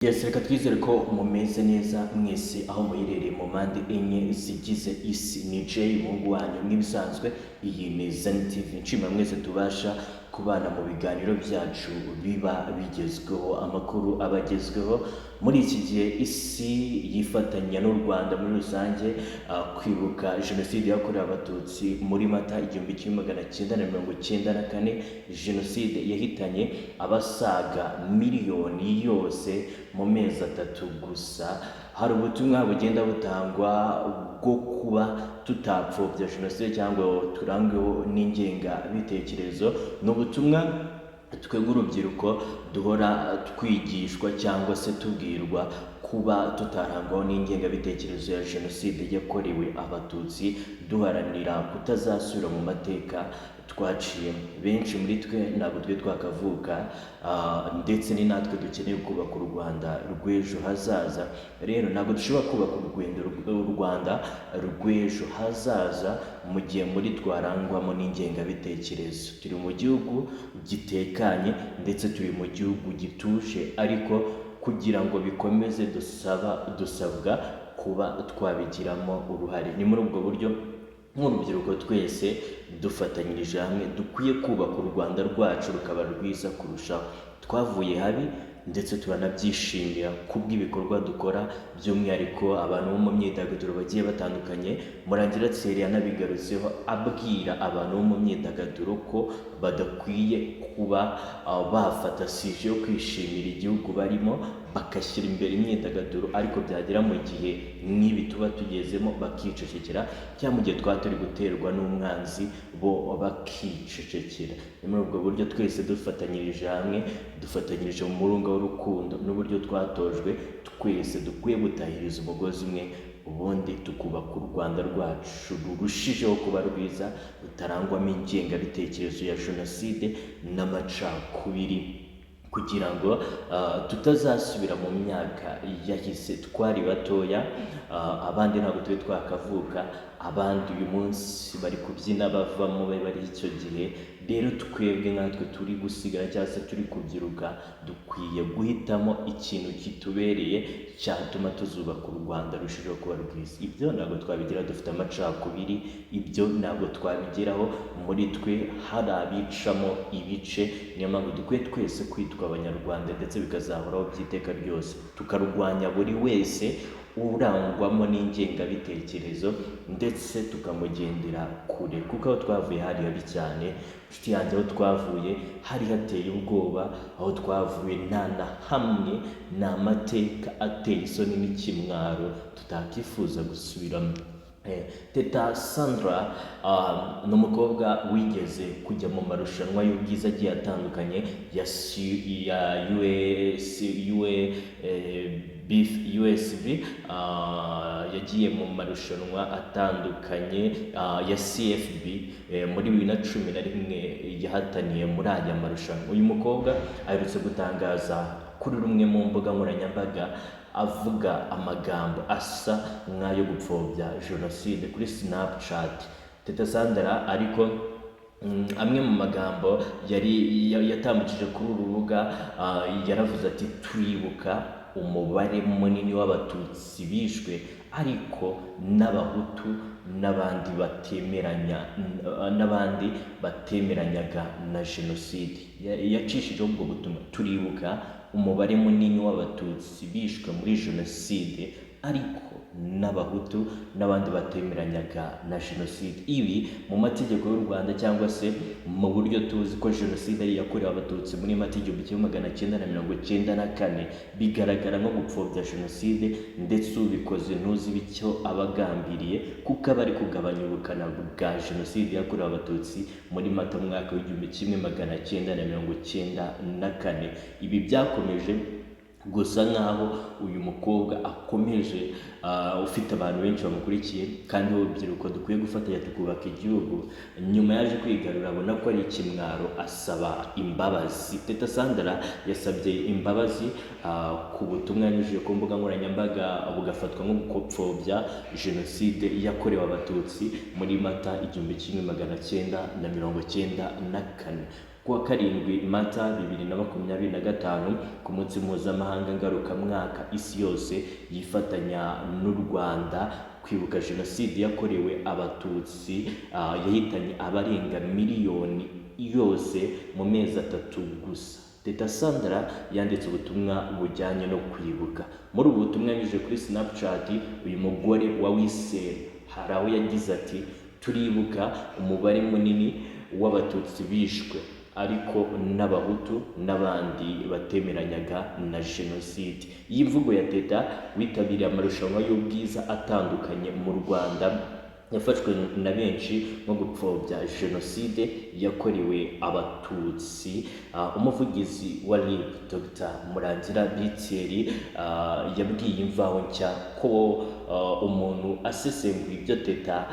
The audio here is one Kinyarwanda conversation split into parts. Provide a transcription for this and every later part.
Yes, reka twizere ko mumeze neza mwese aho muherereye mu mpande enye zigize isi. Ni Jay umuhungu wanyu nk'ibisanzwe, iyi ni Zen TV. Nshimira mwese tubasha kubana mu biganiro byacu biba bigezweho, amakuru abagezweho muri iki gihe isi yifatanya n'u Rwanda muri rusange kwibuka jenoside yakorewe abatutsi muri Mata 1994. Jenoside yahitanye abasaga miliyoni yose mu mezi 3 gusa. Hari ubutumwa bugenda butangwa bwo kuba tutapfobya jenoside cyangwa turangweho n'ingenga bitekerezo. N'ubutumwa twebwe urubyiruko duhora twigishwa cyangwa se tubwirwa kuba tutarangwaho n'ingenga bitekerezo ya jenoside yakorewe abatutsi, duharanira kutazasubira mu mateka twaciye. Benshi muri twe ntabwo twe twakavuka, ndetse ni natwe dukeneye kubaka u Rwanda rw'ejo hazaza. Rero ntabwo dushobora kubaka u Rwanda rw'ejo hazaza mu gihe muri twarangwamo n'ingenga bitekerezo. Turi mu gihugu gitekanye ndetse turi mu gihugu gituje, ariko kugira ngo bikomeze dusabwa kuba twabigiramo uruhare. Ni muri ubwo buryo nk'urubyiruko twese dufatanyirije hamwe dukwiye kubaka u Rwanda rwacu rukaba rwiza kurushaho. Twavuye habi ndetse turanabyishimira kubw'ibikorwa dukora, by'umwihariko abantu bo mu myidagaduro bagiye batandukanye. Murangira Thierry yanabigarutseho abwira abantu bo mu myidagaduro ko badakwiye kuba bafata sije yo kwishimira igihugu barimo, bakashyira imbere imyidagaduro, ariko byagera mu gihe nk'ibi tuba tugezemo bakicecekera, cyangwa mu gihe twaba turi guterwa n'umwanzi bo bakicecekera. Ni muri ubwo buryo twese dufatanyirije hamwe, dufatanyirije mu murunga w'urukundo n'uburyo twatojwe, twese dukwiye gutahiriza umugozi umwe, ubundi tukubaka u Rwanda rwacu rurushijeho kuba rwiza, rutarangwamo ingengabitekerezo ya jenoside n'amacakubiri, kugira ngo tutazasubira mu myaka yahise. Twari batoya, abandi ntabwo turi twakavuka, abandi uyu munsi bari kubyina bavamo bari icyo gihe. Rero twebwe nkatwe turi gusigara cyangwa se turi kubyiruka, dukwiye guhitamo ikintu kitubereye cyatuma tuzubaka u Rwanda rushijeho kuba rwiza. Ibyo ntabwo twabigira dufite amacakubiri, ibyo ntabwo twabigeraho muri twe hari abicamo ibice. Niyo mpamvu dukwiye twese kwitwa Abanyarwanda ndetse bikazahoraho by'iteka ryose, tukarwanya buri wese urangwamo n'ingengabitekerezo ndetse tukamugendera kure, kuko aho twavuye hari habi cyane. Inshuti yanjye, aho twavuye hari hateye ubwoba, aho twavuye nta na hamwe, ni amateka ateye isoni n'ikimwaro tutakifuza gusubiramo. Teta Sandra ni umukobwa wigeze kujya mu marushanwa y'ubwiza agiye atandukanye ya USB. Yagiye mu marushanwa atandukanye ya CFB. Muri 2011 yahataniye muri aya marushanwa. Uyu mukobwa aherutse gutangaza kuri rumwe mu mbuga nkoranyambaga avuga amagambo asa nk'ayo gupfobya jenoside kuri Snapchat. Teta Sandra ariko amwe mu magambo yatambukije kuri uru rubuga, yaravuze ati turibuka umubare munini w'abatutsi bishwe, ariko n'abahutu n'abandi batemeranyaga na jenoside. Yacishijeho ubwo butumwa, turibuka umubare munini w'abatutsi bishwe muri jenoside, ariko n'abahutu n'abandi batemeranyaga na jenoside. Ibi mu mategeko y'u Rwanda cyangwa se mu buryo tuzi ko jenoside ari yakorewe abatutsi muri Mata 1994 bigaragara nko gupfobya jenoside, ndetse ubikoze ntuzi icyo abagambiriye, kuko aba ari kugabanya ubukana bwa jenoside yakorewe abatutsi muri Mata mu mwaka w'1994. Ibi byakomeje gusa nkaho uyu mukobwa akomeje ufite abantu benshi bamukurikiye, kandi urubyiruko dukwiye gufatanya tukubaka igihugu. Nyuma yaje kwigarura, abona ko ari ikimwaro, asaba imbabazi. Teta Sandra yasabye imbabazi ku butumwa yanyujije ku mbuga nkoranyambaga bugafatwa nko gupfobya jenoside yakorewe abatutsi muri Mata 1994. kuwa 7 Mata 2025 ku munsi mpuzamahanga ngarukamwaka isi yose yifatanya n'u Rwanda kwibuka jenoside yakorewe abatutsi yahitanye abarenga miliyoni yose mu mezi 3 gusa. Teta Sandra yanditse ubutumwa bujyanye no kwibuka. Muri ubu butumwa yanyujije kuri Snapchat, uyu mugore wa Wiseri hari aho yagize ati turibuka umubare munini w'abatutsi bishwe ariko n'abahutu n'abandi batemeranyaga na jenoside. Iyi mvugo ya Teta witabiriye amarushanwa y'ubwiza atandukanye mu Rwanda yafashwe na benshi nko gupfobya jenoside yakorewe abatutsi. Umuvugizi wa RIB Dr Murangira Thierry yabwiye Imvaho Nshya ko umuntu asesenguye ibyo Teta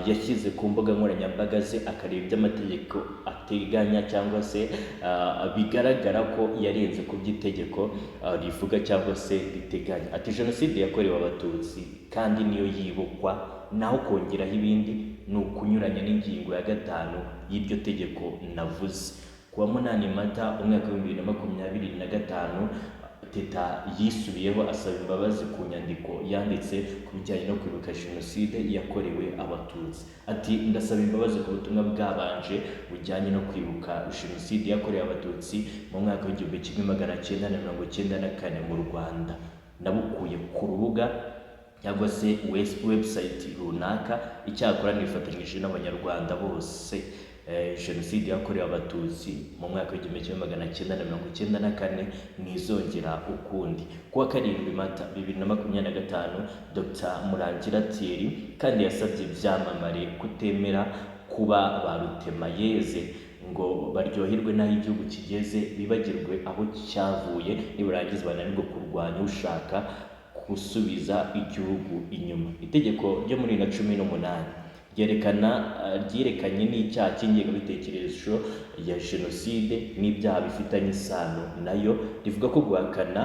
yashyize ku mbuga nkoranyambaga ze akareba ibyo amategeko ateganya cyangwa se bigaragara ko yarenze ku by'itegeko rivuga cyangwa se riteganya. Ati jenoside yakorewe abatutsi kandi niyo yibukwa, naho kongeraho ibindi ni ukunyuranya n'ingingo ya 5 y'iryo tegeko navuze. Kuwa 8 Mata umwaka wa 2025 Teta yisubiyeho asaba imbabazi ku nyandiko yanditse ku bijyanye no kwibuka jenoside yakorewe abatutsi. Ati ndasaba imbabazi ku butumwa bwabanje bujyanye no kwibuka jenoside yakorewe abatutsi mu mwaka wa 1994 mu Rwanda. Nabukuye ku rubuga cyangwa se website runaka, icyakora nifatanyije n'abanyarwanda bose. Jenoside yakorewe abatutsi mu mwaka wa 1994 ntizongera ukundi. Kuwa 7 Mata 2025 Dr Murangira Thierry kandi yasabye ibyamamare kutemera kuba barutemayeze ngo baryoherwe n'aho igihugu kigeze, bibagirwe aho cyavuye, nibarangiza bananirwe kurwanya ushaka gusubiza igihugu inyuma. Itegeko ryo muri 2018 ryerekanye n'icyaha cy'ingengabitekerezo ya jenoside n'ibyaha bifitanye isano nayo, rivuga ko guhakana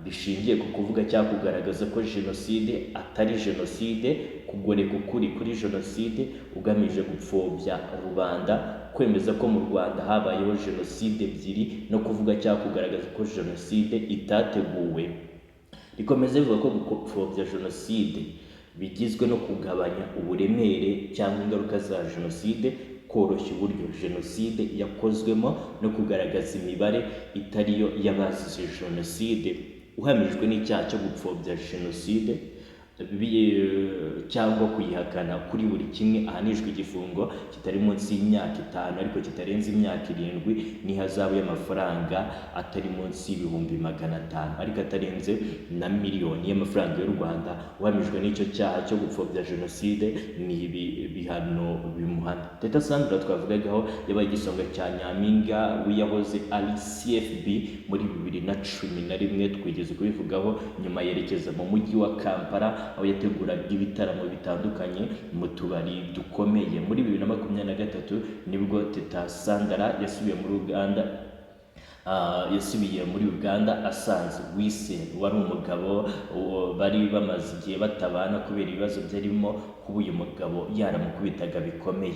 bishingiye ku kuvuga cyangwa kugaragaza ko jenoside atari jenoside, kugoreka ukuri kuri jenoside ugamije gupfobya rubanda, kwemeza ko mu Rwanda habayeho jenoside ebyiri no kuvuga cyangwa kugaragaza ko jenoside itateguwe. Rikomeza bivuga ko gupfobya jenoside bigizwe no kugabanya uburemere cyangwa ingaruka za jenoside, koroshya uburyo jenoside yakozwemo no kugaragaza imibare itari yo y'abazize jenoside. Uhamijwe n'icyaha cyo gupfobya jenoside cyangwa kuyihakana kuri buri kimwe ahanishwa igifungo kitari munsi y'imyaka 5 ariko kitarenze imyaka 7 n'ihazabu y'amafaranga atari munsi y'ibihumbi 500 ariko atarenze na miliyoni y'amafaranga y'u Rwanda. Uhamijwe n'icyo cyaha cyo gupfobya jenoside ni bihano bimuhana. Teta Sandra twavugagaho yabaye igisonga cya Nyampinga wiyahoze ari CFB muri 2011, twigeze kubivugaho. Nyuma yerekeza mu mujyi wa Kampala aho yateguraga ibitaramo bitandukanye mu tubari dukomeye. Muri 2023 nibwo Teta Sandra yasubiye muri Uganda asanze Wiseri wari umugabo bari bamaze igihe batabana kubera ibibazo byarimo kuba uyu mugabo yaramukubitaga bikomeye.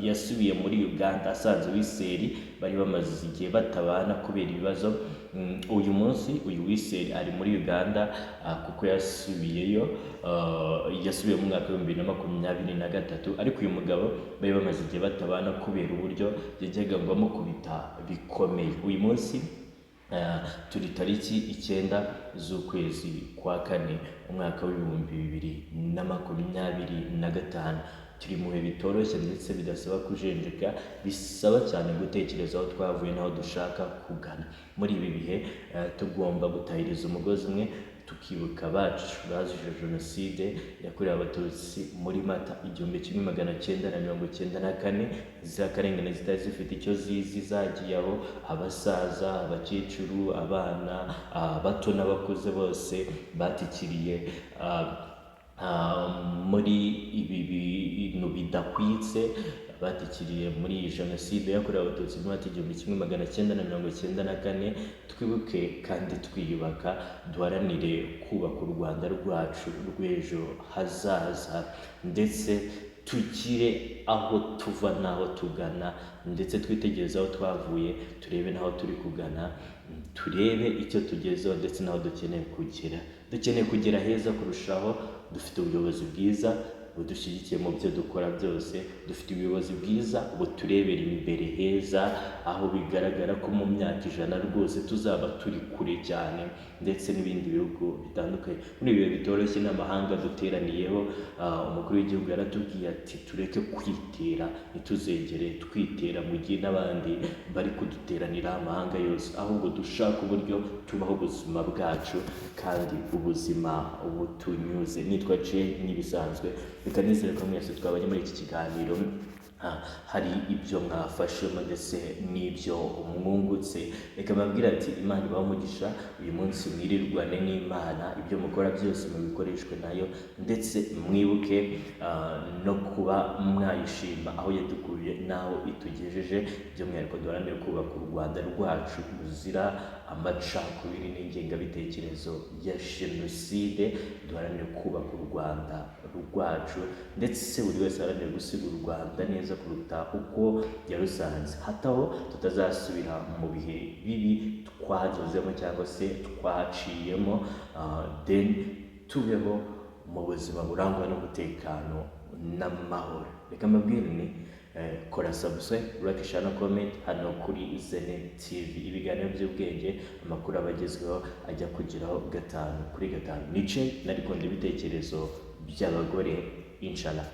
Yasubiye muri Uganda asanze Wiseri bari bamaze igihe batabana kubera ibibazo. Uyu munsi uyu Wiseri ari muri Uganda kuko yasubiye mu mwaka wa 2023, ariko uyu mugabo bari bamaze igihe batabana kubera uburyo yajyaga ngo amukubita bikomeye. Uyu munsi turi tariki 9 z'ukwezi kwa 4 umwaka wa 2025. Turi mu bihe bitoroshye ndetse bidasaba kujenjeka, bisaba cyane gutekereza aho twavuye n'aho dushaka kugana. Muri ibi bihe tugomba gutahiriza umugozi umwe, tukibuka abacu bazize jenoside yakorewe abatutsi muri Mata 1994. Zirakarengane zitari zifite icyo zagiye aho abasaza, abakecuru, abana, bato n'abakuze bose batikiriye muri ibi bintu bidakwitse, batikiriye muri iyi jenoside yakorewe abatutsi mu mwaka wa 1994. Twibuke kandi twiyubaka, duharanire kubaka u Rwanda rwacu rw'ejo hazaza, ndetse tugire aho tuva n'aho tugana, ndetse twitegereze aho twavuye, turebe n'aho turi kugana, turebe icyo tugezeho ndetse n'aho dukeneye kugera. Dukeneye kugera heza kurushaho. Dufite ubuyobozi bwiza budushyigikiye mu byo dukora byose, dufite ubuyobozi bwiza buturebera imbere heza, aho bigaragara ko mu myaka 100 rwose tuzaba turi kure cyane, ndetse n'ibindi bihugu bitandukanye. Muri ibi bihe bitoroshye n'amahanga duteraniyeho, umukuru w'igihugu yaratubwiye ati tureke kwitera, ntituzegere twitera mu gihe n'abandi bari kuduteranira amahanga yose, ahubwo dushaka uburyo tubaho ubuzima bwacu kandi ubuzima butunyuze. Nitwa Jay n'ibisanzwe, reka nizere ko mwese twabanye muri iki kiganiro hari ibyo mwafashemo ndetse n'ibyo mwungutse. Reka mbabwire ati Imana ibahe umugisha, uyu munsi mwirirwane n'Imana, ibyo mukora byose mubikoreshwe nayo, ndetse mwibuke no kuba mwayishima aho yadukuye n'aho itugejeje. By'umwihariko duharanire kubaka u Rwanda rwacu ruzira amacakubiri n'ingengabitekerezo ya jenoside. Duharanire kubaka u Rwanda rwacu, ndetse buri wese aharanire gusiga u Rwanda neza kuruta uko yarusanze, hataho tutazasubira mu bihe bibi twanyuzemo cyangwa se twaciyemo. Then tubeho mu buzima burangwa n'umutekano n'amahoro. Reka mbabwire ni kora subscribe, like, share na comment hano kuri Zene TV. Ibiganiro by'ubwenge, amakuru abagezweho ajya kugeraho 5 kuri 5. Nice narikunda ibitekerezo by'abagore, inshallah.